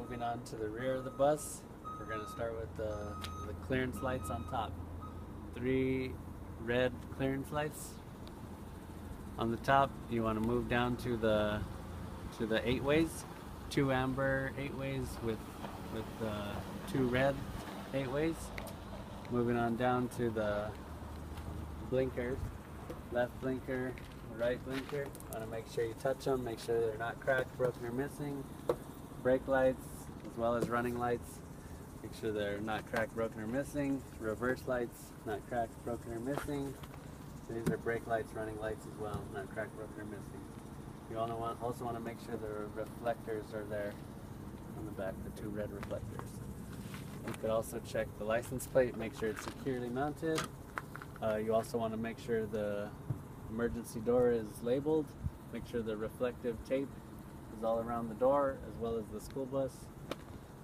Moving on to the rear of the bus, we're going to start with the clearance lights on top. 3 red clearance lights on the top. You want to move down to the 8 ways, 2 amber 8 ways with 2 red 8 ways. Moving on down to the blinkers, left blinker, right blinker. Want to make sure you touch them, make sure they're not cracked, broken, or missing. Brake lights as well as running lights, make sure they're not cracked, broken, or missing. Reverse lights, not cracked, broken, or missing. So these are brake lights, running lights as well, not cracked, broken, or missing. You also want to make sure the reflectors are there on the back, the 2 red reflectors. You could also check the license plate, make sure it's securely mounted. You also want to make sure the emergency door is labeled, make sure the reflective tape is all around the door as well as the school bus.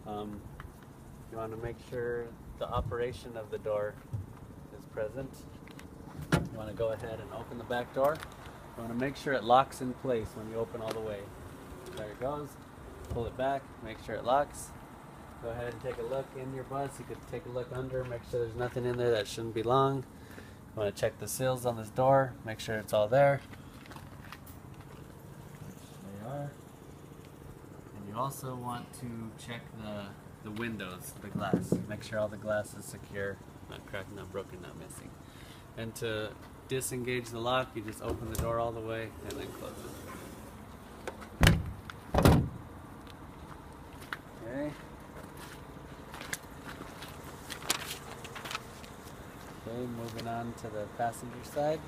You want to make sure the operation of the door is present. You want to go ahead and open the back door. You want to make sure it locks in place when you open all the way. There it goes. Pull it back, make sure it locks. Go ahead and take a look in your bus. You could take a look under, make sure there's nothing in there that shouldn't belong. You want to check the seals on this door, make sure it's all there. They are. And you also want to check the windows, the glass. Make sure all the glass is secure, not cracked, not broken, not missing. And to disengage the lock, you just open the door all the way and then close it. Okay. Okay, moving on to the passenger side.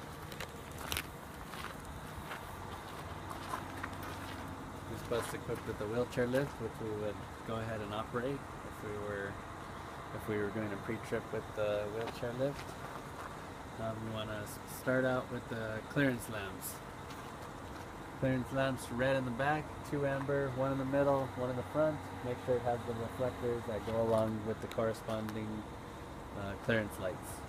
This bus is equipped with a wheelchair lift, which we would go ahead and operate if we were doing a pre-trip with the wheelchair lift. We want to start out with the clearance lamps. Clearance lamps, red in the back, 2 amber, 1 in the middle, 1 in the front. Make sure it has the reflectors that go along with the corresponding clearance lights.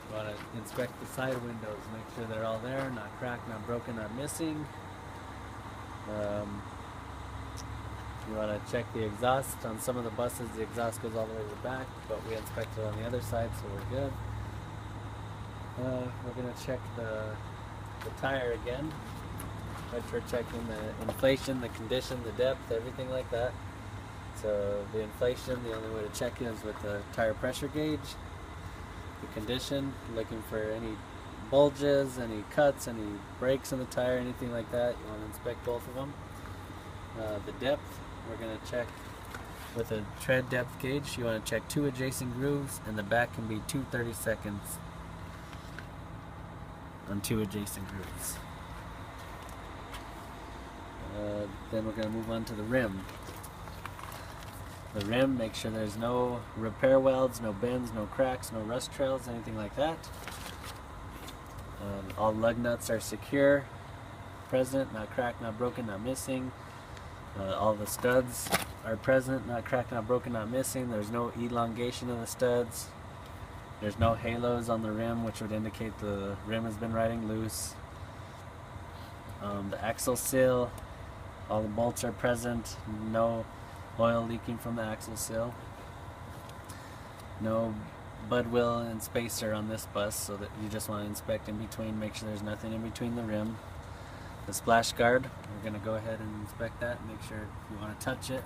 You want to inspect the side windows, make sure they're all there, not cracked, not broken, not missing. You want to check the exhaust. On some of the buses, the exhaust goes all the way to the back, but we inspected on the other side, so we're good. We're going to check the tire again, which we're checking the inflation, the condition, the depth, everything like that. So the inflation, the only way to check it is with the tire pressure gauge. The condition, looking for any bulges, any cuts, any breaks in the tire, anything like that. You want to inspect both of them. The depth, we're going to check with a tread depth gauge. You want to check 2 adjacent grooves, and the back can be 2 30-seconds on 2 adjacent grooves. Then we're going to move on to the rim. The rim, make sure there's no repair welds, no bends, no cracks, no rust trails, anything like that. All lug nuts are secure, present, not cracked, not broken, not missing. All the studs are present, not cracked, not broken, not missing. There's no elongation of the studs. There's no halos on the rim, which would indicate the rim has been riding loose. The axle seal, all the bolts are present. No oil leaking from the axle seal. No bud wheel and spacer on this bus, so that you just want to inspect in between, make sure there's nothing in between the rim. The splash guard, we're going to go ahead and inspect that, make sure if you want to touch it,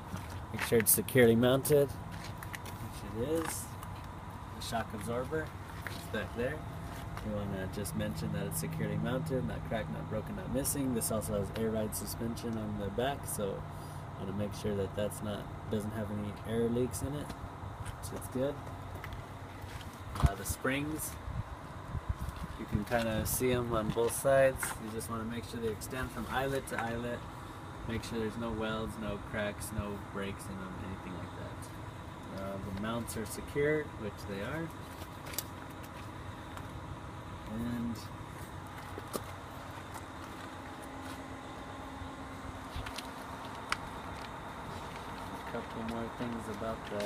make sure it's securely mounted, which it is. The shock absorber is back there. You want to just mention that it's securely mounted, not cracked, not broken, not missing. This also has air ride suspension on the back, so I want to make sure that doesn't have any air leaks in it, so it's good. The springs, you can kind of see them on both sides. You just want to make sure they extend from eyelet to eyelet. Make sure there's no welds, no cracks, no breaks in them, anything like that. The mounts are secured, which they are. And a couple more things about the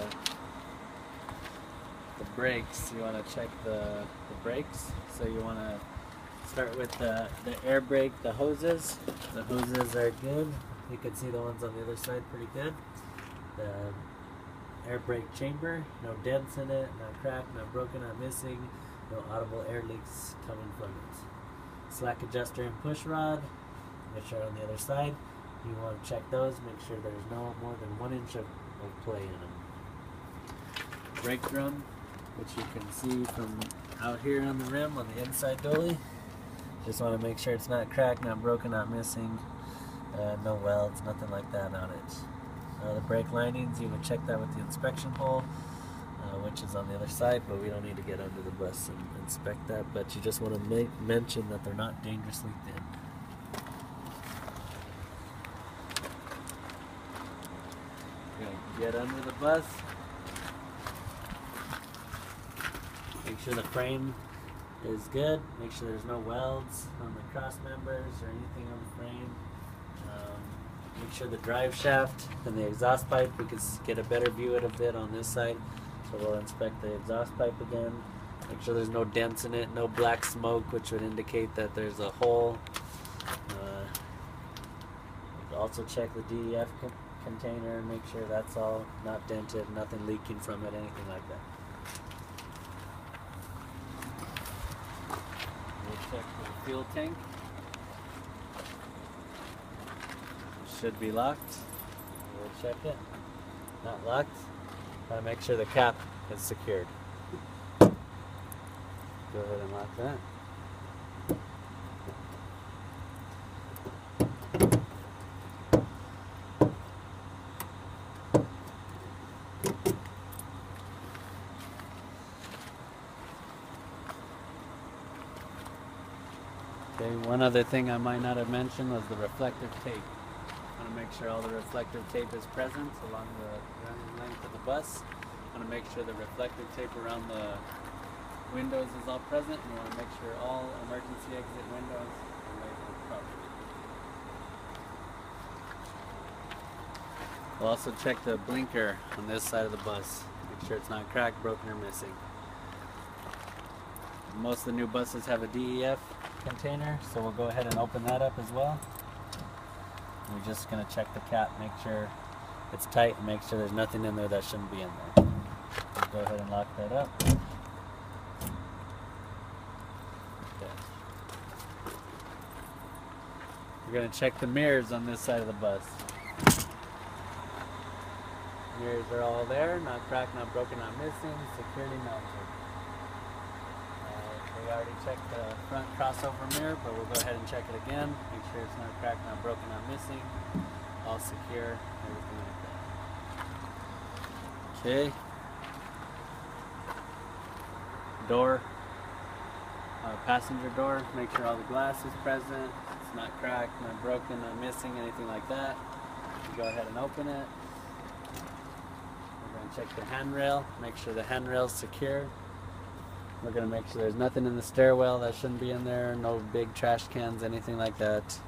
brakes. You want to check the brakes. So you want to start with the air brake, the hoses. The hoses are good. You can see the ones on the other side pretty good. The air brake chamber, no dents in it, not cracked, not broken, not missing, no audible air leaks coming from it. Slack adjuster and push rod, which are on the other side. You want to check those, make sure there's no more than 1 inch of play in them. Brake drum, which you can see from out here on the rim on the inside dolly. Just want to make sure it's not cracked, not broken, not missing, no welds, nothing like that on it. The brake linings, you would check that with the inspection hole, which is on the other side, but we don't need to get under the bus and inspect that. But you just want to mention that they're not dangerously thin. Get under the bus. Make sure the frame is good. Make sure there's no welds on the cross members or anything on the frame. Make sure the drive shaft and the exhaust pipe, we can get a better view of it on this side. So we'll inspect the exhaust pipe again. Make sure there's no dents in it, no black smoke, which would indicate that there's a hole. Also check the DEF container, make sure that's all not dented, nothing leaking from it, anything like that. We'll check the fuel tank. It should be locked. We'll check it. Not locked. Gotta make sure the cap is secured. Go ahead and lock that. Okay, one other thing I might not have mentioned was the reflective tape. I want to make sure all the reflective tape is present along the length of the bus. I want to make sure the reflective tape around the windows is all present, and we want to make sure all emergency exit windows are labeled properly. We'll also check the blinker on this side of the bus. Make sure it's not cracked, broken, or missing. Most of the new buses have a DEF container, so we'll go ahead and open that up as well. We're just going to check the cap, make sure it's tight, and make sure there's nothing in there that shouldn't be in there. We'll go ahead and lock that up. Okay. We're going to check the mirrors on this side of the bus. Mirrors are all there, not cracked, not broken, not missing, securely mounted. We already checked the front crossover mirror, but we'll go ahead and check it again. Make sure it's not cracked, not broken, not missing. All secure, everything like that. Okay. Door. Passenger door. Make sure all the glass is present. It's not cracked, not broken, not missing, anything like that. You go ahead and open it. We're going to check the handrail. Make sure the handrail's secure. We're going to make sure there's nothing in the stairwell that shouldn't be in there, no big trash cans, anything like that.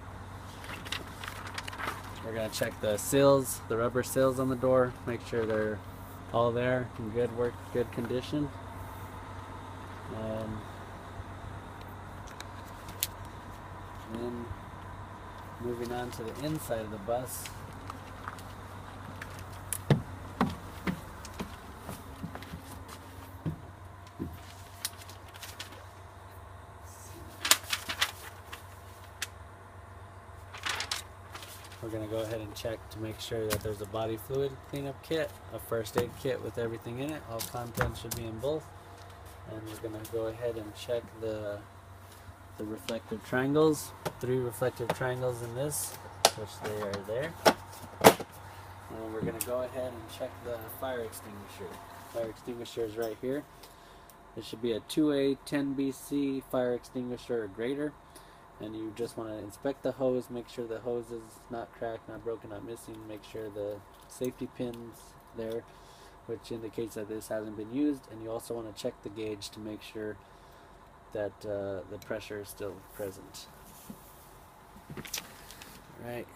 We're going to check the sills, the rubber sills on the door, make sure they're all there in good work, good condition. And then moving on to the inside of the bus. We're going to go ahead and check to make sure that there's a body fluid cleanup kit, a first aid kit with everything in it. All contents should be in both. And we're going to go ahead and check the reflective triangles. 3 reflective triangles in this, which they are there. And we're going to go ahead and check the fire extinguisher. Fire extinguisher is right here. It should be a 2A 10BC fire extinguisher or greater. And you just want to inspect the hose, make sure the hose is not cracked, not broken, not missing, make sure the safety pin's there, which indicates that this hasn't been used. And you also want to check the gauge to make sure that the pressure is still present. All right.